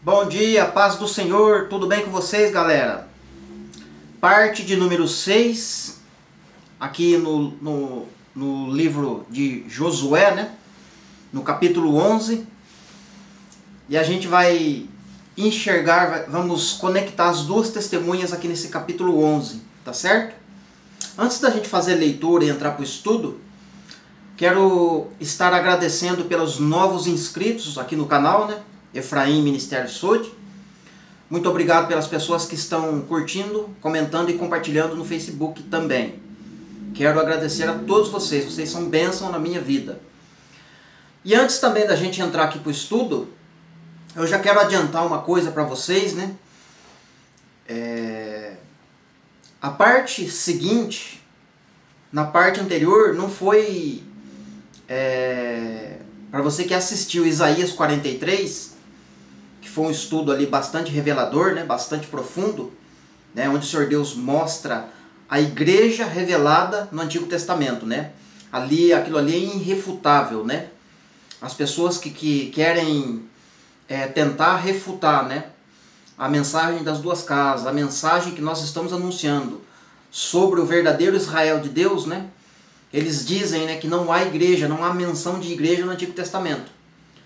Bom dia, paz do Senhor, tudo bem com vocês, galera? Parte de número 6, aqui no livro de Josué, né? No capítulo 11. E a gente vai enxergar, vamos conectar as duas testemunhas aqui nesse capítulo 11, tá certo? Antes da gente fazer a leitura e entrar para o estudo, quero estar agradecendo pelos novos inscritos aqui no canal, né? Efraim Ministério Sud. Muito obrigado pelas pessoas que estão curtindo, comentando e compartilhando no Facebook também. Quero agradecer a todos vocês, vocês são bênção na minha vida. E antes também da gente entrar aqui para o estudo, eu já quero adiantar uma coisa para vocês, né? A parte seguinte, na parte anterior, não foi... para você que assistiu Isaías 43, que foi um estudo ali bastante revelador, né? Bastante profundo, né? Onde o Senhor Deus mostra a igreja revelada no Antigo Testamento, né? Aquilo ali é irrefutável, né? As pessoas que querem tentar refutar, né? A mensagem das duas casas, a mensagem que nós estamos anunciando sobre o verdadeiro Israel de Deus, né? Eles dizem, né, que não há igreja, não há menção de igreja no Antigo Testamento.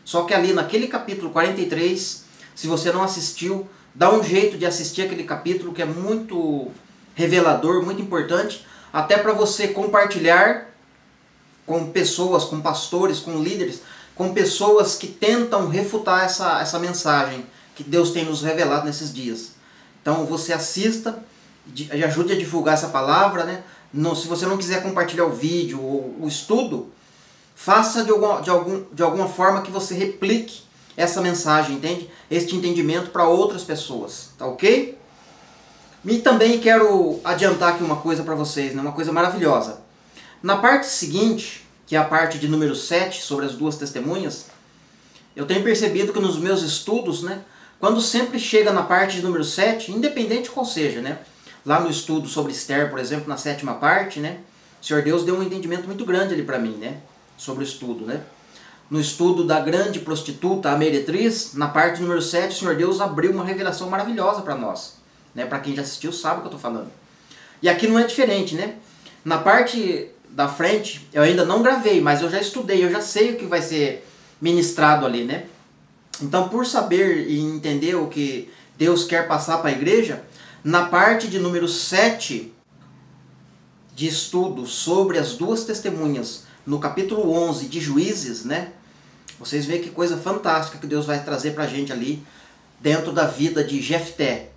Só que ali naquele capítulo 43, se você não assistiu, dá um jeito de assistir aquele capítulo que é muito revelador, muito importante, até para você compartilhar com pessoas, com pastores, com líderes, com pessoas que tentam refutar essa mensagem que Deus tem nos revelado nesses dias. Então você assista e ajude a divulgar essa palavra, né? Não, se você não quiser compartilhar o vídeo ou o estudo, faça de alguma forma que você replique essa mensagem, entende? Este entendimento para outras pessoas, tá ok? E também quero adiantar aqui uma coisa para vocês, né? Uma coisa maravilhosa. Na parte seguinte, que é a parte de número 7, sobre as duas testemunhas, eu tenho percebido que nos meus estudos, né? Quando sempre chega na parte de número 7, independente qual seja, né? Lá no estudo sobre Esther, por exemplo, na 7ª parte, né? O Senhor Deus deu um entendimento muito grande ali para mim, né? Sobre o estudo, né? No estudo da grande prostituta, a meretriz, na parte número 7, o Senhor Deus abriu uma revelação maravilhosa para nós, né? Para quem já assistiu sabe o que eu estou falando. E aqui não é diferente, né? Na parte da frente, eu ainda não gravei, mas eu já estudei, eu já sei o que vai ser ministrado ali, né? Então, por saber e entender o que Deus quer passar para a igreja, na parte de número 7 de estudo sobre as duas testemunhas, no capítulo 11 de Juízes, né? Vocês veem que coisa fantástica que Deus vai trazer pra gente ali, dentro da vida de Jefté,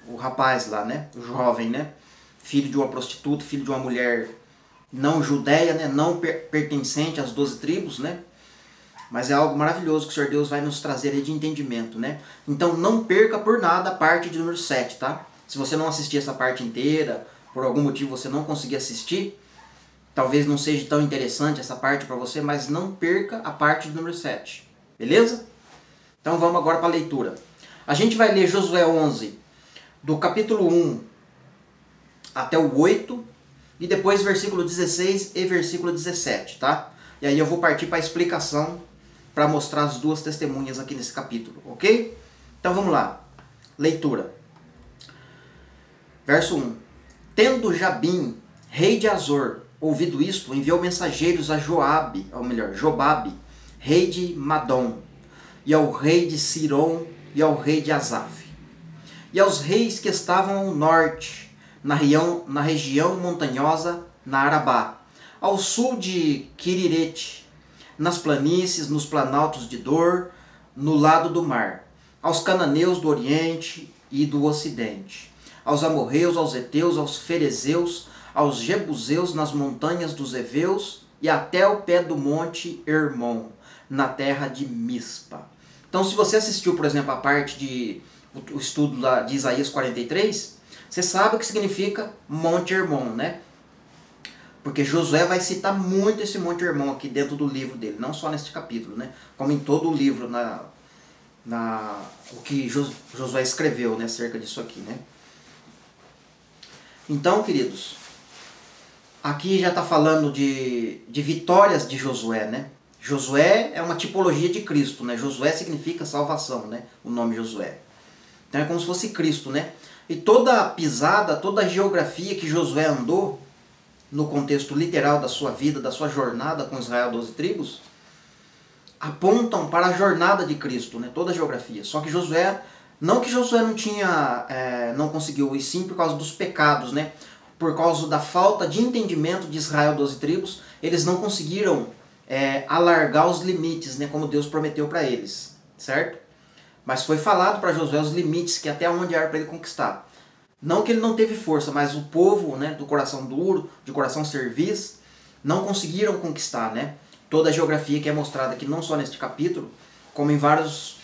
o rapaz lá, né? O jovem, né? Filho de uma prostituta, filho de uma mulher não judeia, né? Não pertencente às 12 tribos, né? Mas é algo maravilhoso que o Senhor Deus vai nos trazer aí de entendimento, né? Então não perca por nada a parte de número 7, tá? Se você não assistir essa parte inteira, por algum motivo você não conseguir assistir, talvez não seja tão interessante essa parte para você, mas não perca a parte de número 7, beleza? Então vamos agora para a leitura. A gente vai ler Josué 11, do capítulo 1 até o 8, e depois versículo 16 e versículo 17, tá? E aí eu vou partir para a explicação, para mostrar as duas testemunhas aqui nesse capítulo, ok? Então vamos lá. Leitura. Verso 1. Tendo Jabim, rei de Azor, ouvido isto, enviou mensageiros a Jobabe, rei de Madom, e ao rei de Siron, e ao rei de Asaf, e aos reis que estavam ao norte, na região montanhosa, na Arabá, ao sul de Quirirete, nas planícies, nos planaltos de Dor, no lado do mar, aos cananeus do oriente e do ocidente, aos amorreus, aos heteus, aos ferezeus, aos jebuseus nas montanhas dos heveus e até o pé do monte Hermon, na terra de Mispa. Então, se você assistiu, por exemplo, a parte o estudo de Isaías 43, você sabe o que significa Monte Hermon, né? Porque Josué vai citar muito esse Monte Hermon aqui dentro do livro dele, não só neste capítulo, né? Como em todo o livro, o que Josué escreveu, né, acerca disso aqui, né? Então, queridos, aqui já está falando de vitórias de Josué, né? Josué é uma tipologia de Cristo, né? Josué significa salvação, né? O nome Josué. Então é como se fosse Cristo, né? E toda a pisada, toda a geografia que Josué andou, no contexto literal da sua vida, da sua jornada com Israel 12 tribos, apontam para a jornada de Cristo, né? Toda a geografia. Só que Josué, não que Josué não tinha, não conseguiu, e sim por causa dos pecados, né? Por causa da falta de entendimento de Israel 12 tribos, eles não conseguiram alargar os limites, né? Como Deus prometeu para eles, certo? Mas foi falado para Josué os limites, que até onde era para ele conquistar. Não que ele não teve força, mas o povo, né, do coração duro, de coração cerviz, não conseguiram conquistar, né, toda a geografia que é mostrada aqui, não só neste capítulo, como em vários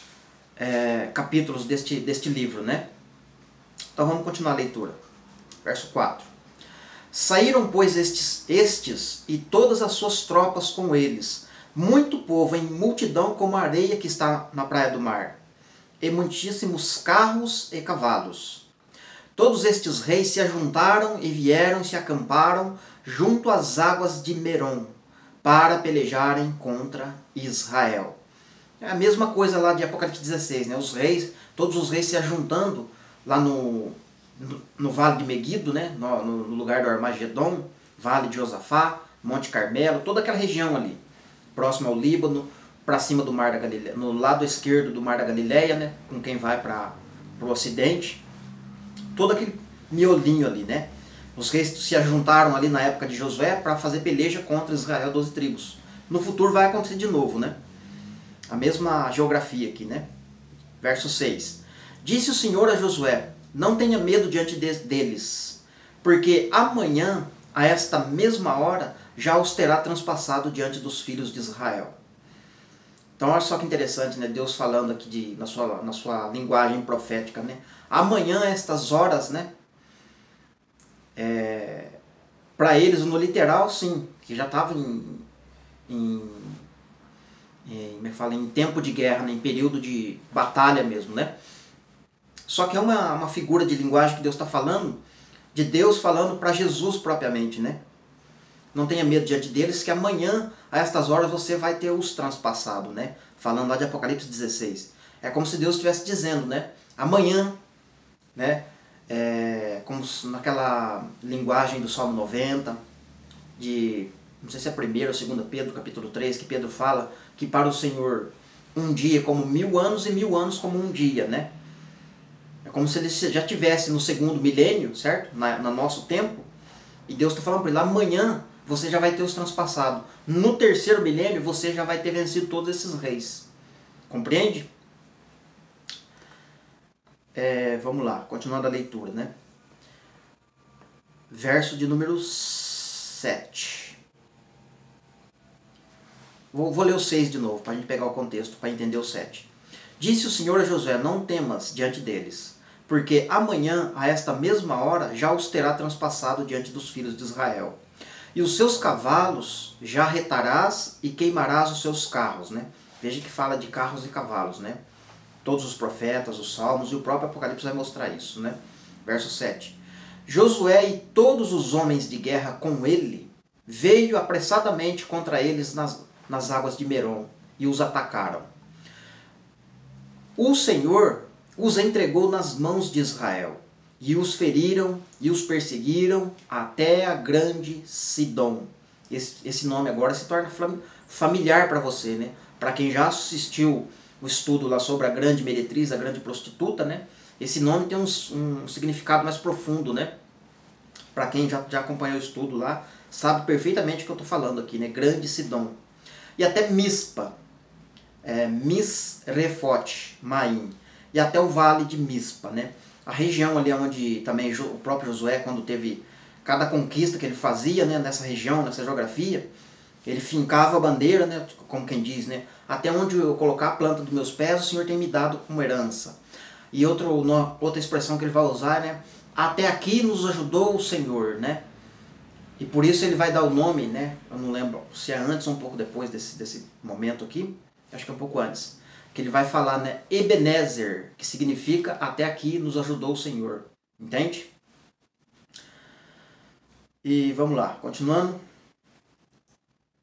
capítulos deste livro, né? Então vamos continuar a leitura. Verso 4. Saíram, pois, estes e todas as suas tropas com eles, muito povo em multidão como a areia que está na praia do mar, e muitíssimos carros e cavalos. Todos estes reis se ajuntaram e vieram se acamparam junto às águas de Merom, para pelejarem contra Israel. É a mesma coisa lá de Apocalipse 16, né? Os reis, todos os reis se ajuntando lá no Vale de Megido, né? No lugar do Armagedon, Vale de Josafá, Monte Carmelo, toda aquela região ali, próximo ao Líbano, para cima do Mar da Galileia, no lado esquerdo do Mar da Galileia, né? Com quem vai para o ocidente. Todo aquele miolinho ali, né? Os reis se ajuntaram ali na época de Josué para fazer peleja contra Israel 12 tribos. No futuro vai acontecer de novo, né? A mesma geografia aqui, né? Verso 6. Disse o Senhor a Josué: não tenha medo diante deles, porque amanhã, a esta mesma hora, já os terá transpassado diante dos filhos de Israel. Então olha só que interessante, né? Deus falando aqui na sua linguagem profética, né? Amanhã, estas horas, né? Para eles, no literal, sim, que já estava em tempo de guerra, né? Em período de batalha mesmo, né? Só que é uma figura de linguagem que Deus está falando, de Deus falando para Jesus propriamente, né? Não tenha medo diante deles, que amanhã, a estas horas, você vai ter os transpassado, né? Falando lá de Apocalipse 16. É como se Deus estivesse dizendo, né? Amanhã, né? Como naquela linguagem do Salmo 90, não sei se é 1º ou 2 Pedro, capítulo 3, que Pedro fala que para o Senhor um dia é como 1000 anos e 1000 anos como um dia, né? É como se ele já estivesse no 2º milênio, certo? No nosso tempo. E Deus está falando para ele, amanhã você já vai ter os transpassados. No 3º milênio você já vai ter vencido todos esses reis. Compreende? Vamos lá, continuando a leitura, né? Verso de número 7. Vou ler o 6 de novo, para a gente pegar o contexto, para entender o 7. Disse o Senhor a Josué: não temas diante deles, porque amanhã, a esta mesma hora, já os terá transpassado diante dos filhos de Israel. E os seus cavalos já retarás e queimarás os seus carros, né? Veja que fala de carros e cavalos, né? Todos os profetas, os salmos e o próprio Apocalipse vai mostrar isso, né? Verso 7. Josué e todos os homens de guerra com ele veio apressadamente contra eles nas águas de Merom e os atacaram. O Senhor os entregou nas mãos de Israel, e os feriram e os perseguiram até a grande Sidom. Esse nome agora se torna familiar para você, né? Para quem já assistiu o estudo lá sobre a grande meretriz, a grande prostituta, né? Esse nome tem um significado mais profundo, né? Para quem já acompanhou o estudo lá, sabe perfeitamente o que eu estou falando aqui, né? Grande Sidom. E até Mispa, Misrefote, Maim, e até o vale de Mispa, né? A região ali onde também o próprio Josué, quando teve cada conquista que ele fazia, né, nessa região, nessa geografia, ele fincava a bandeira, né, como quem diz, né, até onde eu colocar a planta dos meus pés, o Senhor tem me dado como herança. E outra expressão que ele vai usar, né, até aqui nos ajudou o Senhor, né? E por isso ele vai dar o nome, né? Eu não lembro se é antes ou um pouco depois desse momento aqui, acho que é um pouco antes, que ele vai falar, né, Ebenezer, que significa até aqui nos ajudou o Senhor. Entende? E vamos lá, continuando.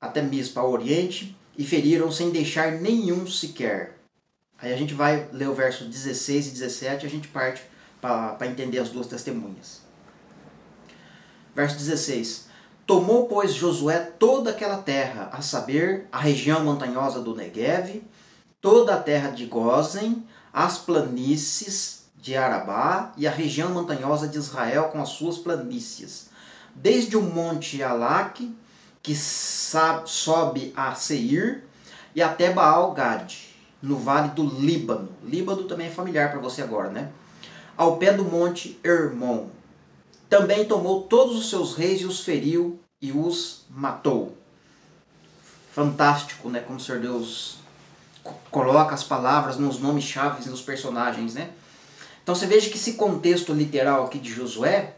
Até Mispa, ao oriente, e feriram sem deixar nenhum sequer. Aí a gente vai ler o verso 16 e 17 e a gente parte para entender as duas testemunhas. Verso 16. Tomou, pois, Josué toda aquela terra, a saber, a região montanhosa do Negueve, toda a terra de Gósen, as planícies de Arabá e a região montanhosa de Israel com as suas planícies, desde o monte Alaque, que sobe a Seir, e até Baal-Gad, no vale do Líbano. Líbano também é familiar para você agora, né? Ao pé do monte Hermon. Também tomou todos os seus reis e os feriu e os matou. Fantástico, né? Como o Senhor Deus coloca as palavras nos nomes chaves e nos personagens, né? Então você veja que esse contexto literal aqui de Josué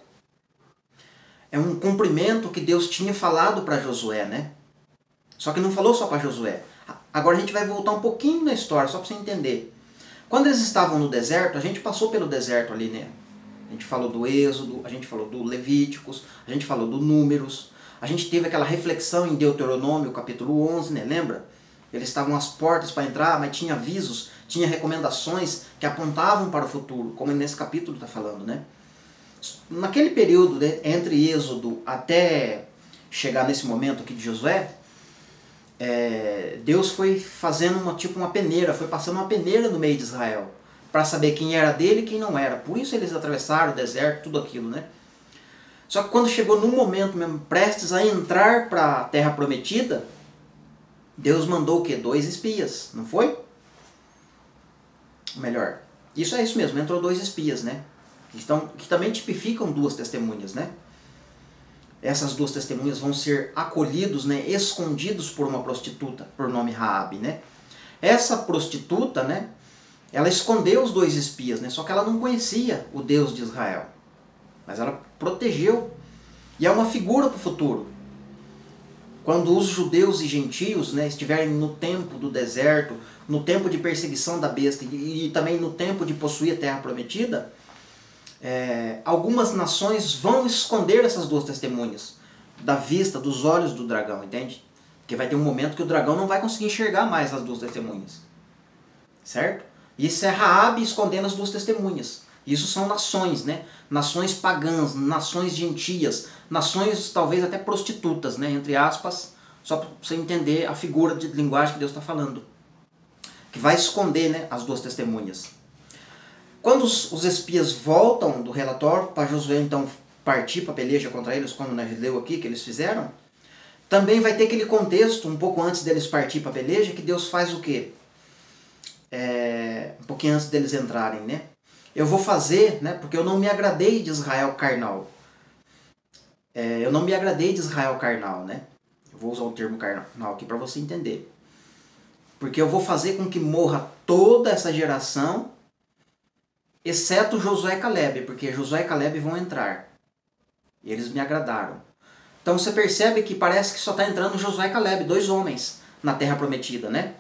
é um cumprimento que Deus tinha falado para Josué, né? Só que não falou só para Josué. Agora a gente vai voltar um pouquinho na história, só para você entender. Quando eles estavam no deserto, a gente passou pelo deserto ali, né? A gente falou do Êxodo, a gente falou do Levíticos, a gente falou do Números, a gente teve aquela reflexão em Deuteronômio, capítulo 11, né? Lembra? Eles estavam às portas para entrar, mas tinha avisos, tinha recomendações que apontavam para o futuro, como nesse capítulo está falando, né? Naquele período, né, entre Êxodo até chegar nesse momento aqui de Josué, Deus foi fazendo uma peneira, foi passando uma peneira no meio de Israel, para saber quem era dele e quem não era. Por isso eles atravessaram o deserto, tudo aquilo, né? Só que quando chegou no momento mesmo, prestes a entrar para a terra prometida, Deus mandou o quê? 2 espias, não foi? Melhor, isso é isso mesmo, entrou 2 espias, né? Que também tipificam 2 testemunhas, né? Essas 2 testemunhas vão ser acolhidos, né, escondidos por uma prostituta, por nome Raabe, né? Essa prostituta, né, ela escondeu os 2 espias, né? Só que ela não conhecia o Deus de Israel. Mas ela protegeu. E é uma figura para o futuro. Quando os judeus e gentios, né, estiverem no tempo do deserto, no tempo de perseguição da besta e também no tempo de possuir a terra prometida, algumas nações vão esconder essas 2 testemunhas da vista, dos olhos do dragão, entende? Porque vai ter um momento que o dragão não vai conseguir enxergar mais as 2 testemunhas. Certo? Isso é Raabe escondendo as 2 testemunhas. Isso são nações, né? Nações pagãs, nações gentias, nações talvez até prostitutas, né? Entre aspas, só para você entender a figura de linguagem que Deus está falando. Que vai esconder, né, as 2 testemunhas. Quando os espias voltam do relatório, para Josué então partir para a peleja contra eles, como nós leu aqui que eles fizeram, também vai ter aquele contexto, um pouco antes deles partir para a peleja, que Deus faz o quê? Um pouquinho antes deles entrarem, né? Eu vou fazer, né, porque eu não me agradei de Israel carnal. Eu não me agradei de Israel carnal, né? Eu vou usar o termo carnal aqui para você entender. Porque eu vou fazer com que morra toda essa geração, exceto Josué e Caleb, porque Josué e Caleb vão entrar. E eles me agradaram. Então você percebe que parece que só está entrando Josué e Caleb, 2 homens, na terra prometida, né?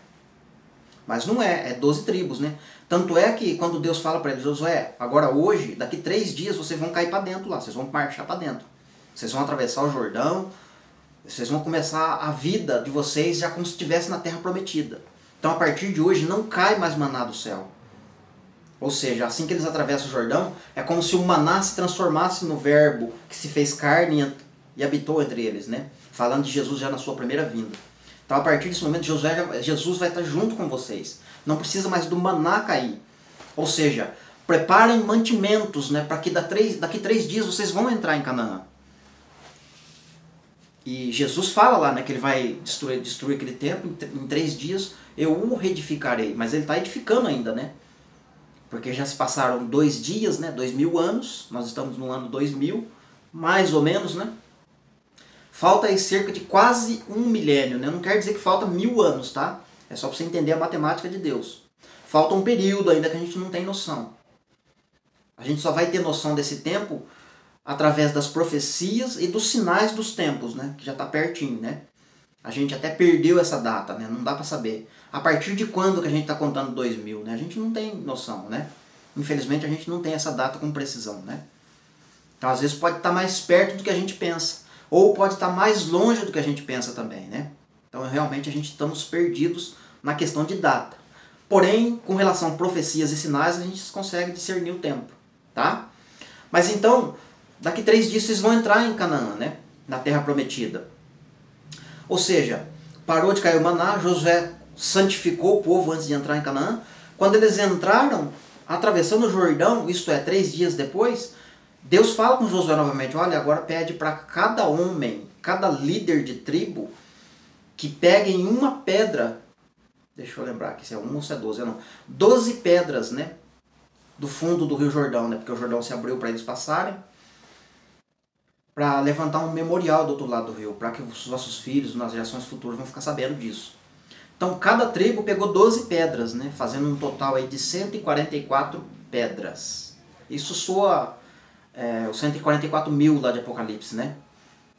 Mas não é 12 tribos, né? Tanto é que quando Deus fala para eles, Josué, agora hoje, daqui 3 dias vocês vão cair para dentro lá, vocês vão marchar para dentro. Vocês vão atravessar o Jordão, vocês vão começar a vida de vocês já como se estivesse na terra prometida. Então a partir de hoje não cai mais maná do céu. Ou seja, assim que eles atravessam o Jordão, é como se o maná se transformasse no verbo que se fez carne e habitou entre eles, né? Falando de Jesus já na sua primeira vinda. Então a partir desse momento Jesus vai estar junto com vocês. Não precisa mais do maná cair. Ou seja, preparem mantimentos, né, para que daqui 3 dias vocês vão entrar em Canaã. E Jesus fala lá, né, que ele vai destruir aquele templo em 3 dias, eu o reedificarei. Mas ele está edificando ainda, né? Porque já se passaram 2 dias, né, 2000 anos, nós estamos no ano 2000, mais ou menos, né? Falta aí cerca de quase 1 milênio, né? Não quer dizer que falta 1000 anos, tá? É só para você entender a matemática de Deus. Falta um período ainda que a gente não tem noção. A gente só vai ter noção desse tempo através das profecias e dos sinais dos tempos, né? Que já está pertinho, né? A gente até perdeu essa data, né? Não dá para saber. A partir de quando que a gente está contando 2000, né? A gente não tem noção, né? Infelizmente a gente não tem essa data com precisão, né? Então às vezes pode estar mais perto do que a gente pensa. Ou pode estar mais longe do que a gente pensa também, né? Então realmente a gente estamos perdidos na questão de data. Porém, com relação a profecias e sinais, a gente consegue discernir o tempo. Tá? Mas então, daqui 3 dias vocês vão entrar em Canaã, né? Na terra prometida. Ou seja, parou de cair o maná, Josué santificou o povo antes de entrar em Canaã. Quando eles entraram, atravessando o Jordão, isto é, 3 dias depois, Deus fala com Josué novamente, olha, agora pede para cada homem, cada líder de tribo, que peguem uma pedra, deixa eu lembrar aqui se é 1 ou se é 12, não, 12 pedras, né, do fundo do Rio Jordão, né, porque o Jordão se abriu para eles passarem, para levantar um memorial do outro lado do rio, para que os nossos filhos, nas gerações futuras, vão ficar sabendo disso. Então, cada tribo pegou 12 pedras, né, fazendo um total aí de 144 pedras. Isso soa os 144 mil lá de Apocalipse, né?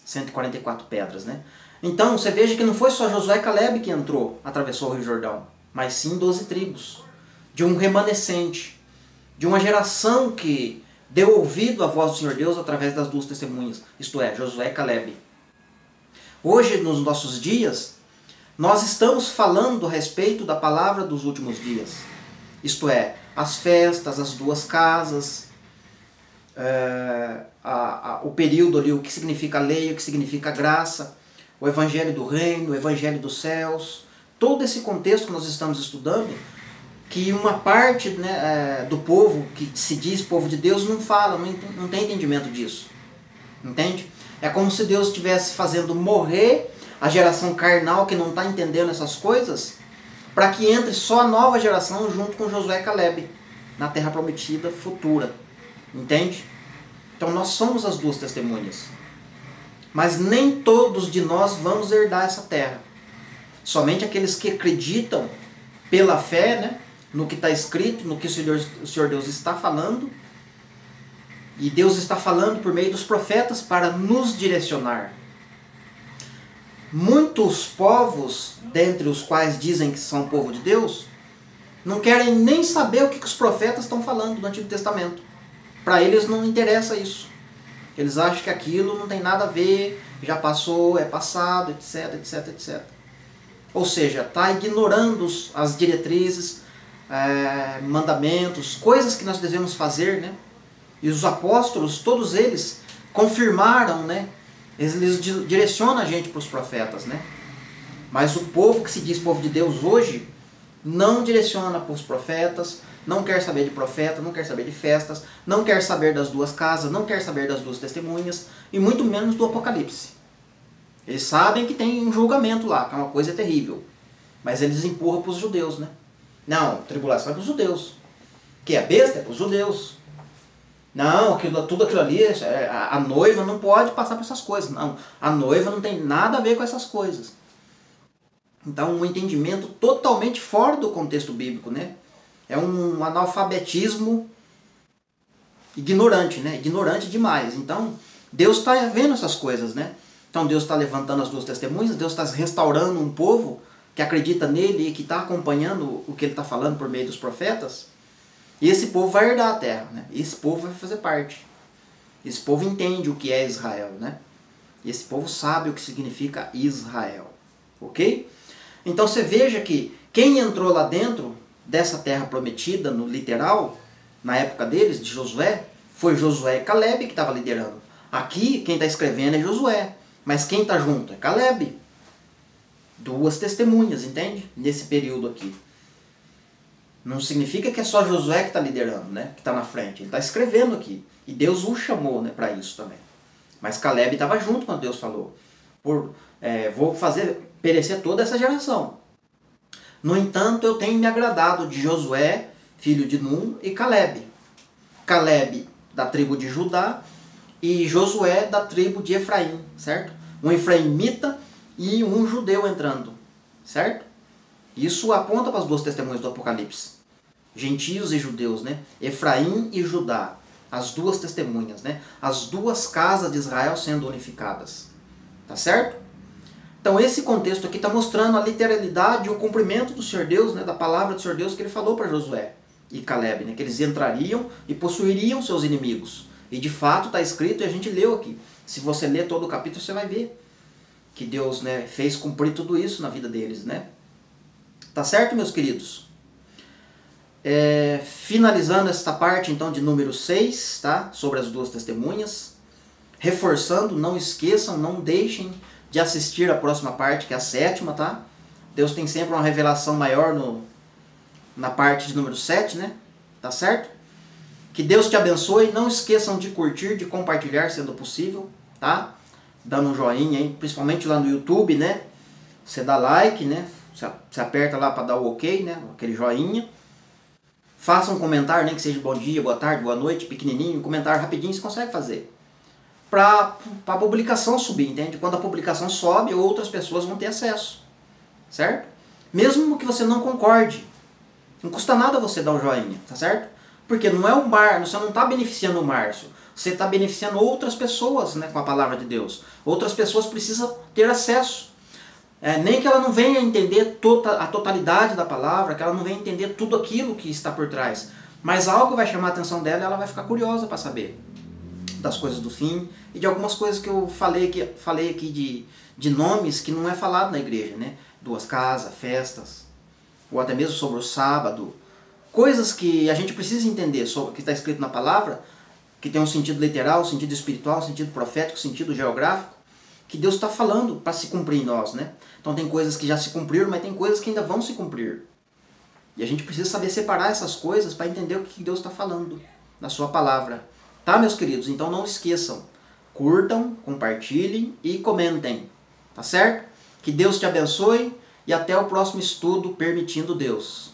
144 pedras, né? Então, você veja que não foi só Josué e Caleb que entrou, atravessou o Rio Jordão, mas sim 12 tribos, de um remanescente, de uma geração que deu ouvido à voz do Senhor Deus através das 2 testemunhas, isto é, Josué e Caleb. Hoje, nos nossos dias, nós estamos falando a respeito da palavra dos últimos dias. Isto é, as festas, as 2 casas, o período ali, o que significa lei, o que significa graça, o evangelho do reino, o evangelho dos céus, todo esse contexto que nós estamos estudando, que uma parte, né, do povo que se diz povo de Deus não fala, não tem entendimento disso. Entende? É como se Deus estivesse fazendo morrer a geração carnal que não está entendendo essas coisas, para que entre só a nova geração junto com Josué e Caleb, na terra prometida futura. Entende? Então nós somos as 2 testemunhas. Mas nem todos de nós vamos herdar essa terra. Somente aqueles que acreditam pela fé, né, no que está escrito, no que o Senhor Deus está falando. E Deus está falando por meio dos profetas para nos direcionar. Muitos povos, dentre os quais dizem que são povo de Deus, não querem nem saber o que os profetas estão falando no Antigo Testamento. Para eles não interessa isso. Eles acham que aquilo não tem nada a ver, já passou, é passado, etc, etc, etc. Ou seja, está ignorando as diretrizes, mandamentos, coisas que nós devemos fazer, né? E os apóstolos, todos eles confirmaram, né? Eles direcionam a gente para os profetas, né? Mas o povo que se diz povo de Deus hoje não direciona para os profetas, não quer saber de profeta, não quer saber de festas, não quer saber das 2 casas, não quer saber das 2 testemunhas, e muito menos do Apocalipse. Eles sabem que tem um julgamento lá, que é uma coisa terrível. Mas eles empurram para os judeus, né? Não, tribulação é para os judeus. Que é besta é para os judeus. Não, tudo aquilo ali, a noiva não pode passar por essas coisas. Não, a noiva não tem nada a ver com essas coisas. Então, um entendimento totalmente fora do contexto bíblico, né? É um analfabetismo ignorante, né? Ignorante demais. Então, Deus está vendo essas coisas, né? Então, Deus está levantando as 2 testemunhas, Deus está restaurando um povo que acredita nele e que está acompanhando o que ele está falando por meio dos profetas. E esse povo vai herdar a terra, né? Esse povo vai fazer parte. Esse povo entende o que é Israel, né? E esse povo sabe o que significa Israel. Ok? Então você veja que quem entrou lá dentro dessa terra prometida, no literal, na época deles, de Josué, foi Josué e Caleb que estava liderando. Aqui, quem está escrevendo é Josué. Mas quem está junto é Caleb. 2 testemunhas, entende? Nesse período aqui. Não significa que é só Josué que está liderando, né? Que está na frente. Ele está escrevendo aqui. E Deus o chamou, né, para isso também. Mas Caleb estava junto quando Deus falou. Vou fazer perecer toda essa geração. No entanto, eu tenho me agradado de Josué, filho de Num, e Caleb. Caleb da tribo de Judá e Josué da tribo de Efraim, certo? Um efraimita e um judeu entrando, certo? Isso aponta para as 2 testemunhas do Apocalipse. Gentios e judeus, né? Efraim e Judá. As 2 testemunhas, né? As 2 casas de Israel sendo unificadas. Tá certo? Então esse contexto aqui está mostrando a literalidade e o cumprimento do Senhor Deus, né? Da palavra do Senhor Deus que ele falou para Josué e Caleb, né? Que eles entrariam e possuiriam seus inimigos. E de fato está escrito e a gente leu aqui. Se você ler todo o capítulo, você vai ver. que Deus, né, fez cumprir tudo isso na vida deles, né? Tá certo, meus queridos? Finalizando esta parte, então, de número 6, tá? Sobre as duas testemunhas. Reforçando, não esqueçam, não deixem de assistir a próxima parte, que é a 7ª, tá? Deus tem sempre uma revelação maior na parte de número 7, né? Tá certo? Que Deus te abençoe. Não esqueçam de curtir, de compartilhar, sendo possível, tá? Dando um joinha aí, principalmente lá no YouTube, né? Você dá like, né? Você aperta lá para dar o ok, né? Aquele joinha. Faça um comentário, nem que seja bom dia, boa tarde, boa noite, pequenininho, um comentário rapidinho, você consegue fazer. Para a publicação subir, entende? Quando a publicação sobe, outras pessoas vão ter acesso, certo? Mesmo que você não concorde, não custa nada você dar um joinha, tá certo? Porque não é o Márcio, você não está beneficiando o Márcio, você está beneficiando outras pessoas, né, com a palavra de Deus. Outras pessoas precisam ter acesso. Nem que ela não venha entender a totalidade da palavra, que ela não venha entender tudo aquilo que está por trás, mas algo vai chamar a atenção dela e ela vai ficar curiosa para saber das coisas do fim e de algumas coisas que eu falei aqui de nomes que não é falado na igreja, né? Duas casas, festas, ou até mesmo sobre o sábado, coisas que a gente precisa entender sobre o que está escrito na palavra, que tem um sentido literal, um sentido espiritual, um sentido profético, um sentido geográfico, que Deus está falando para se cumprir em nós, né? Então tem coisas que já se cumpriram, mas tem coisas que ainda vão se cumprir. E a gente precisa saber separar essas coisas para entender o que Deus está falando na sua palavra. Tá, meus queridos? Então não esqueçam. Curtam, compartilhem e comentem. Tá certo? Que Deus te abençoe e até o próximo estudo, permitindo Deus.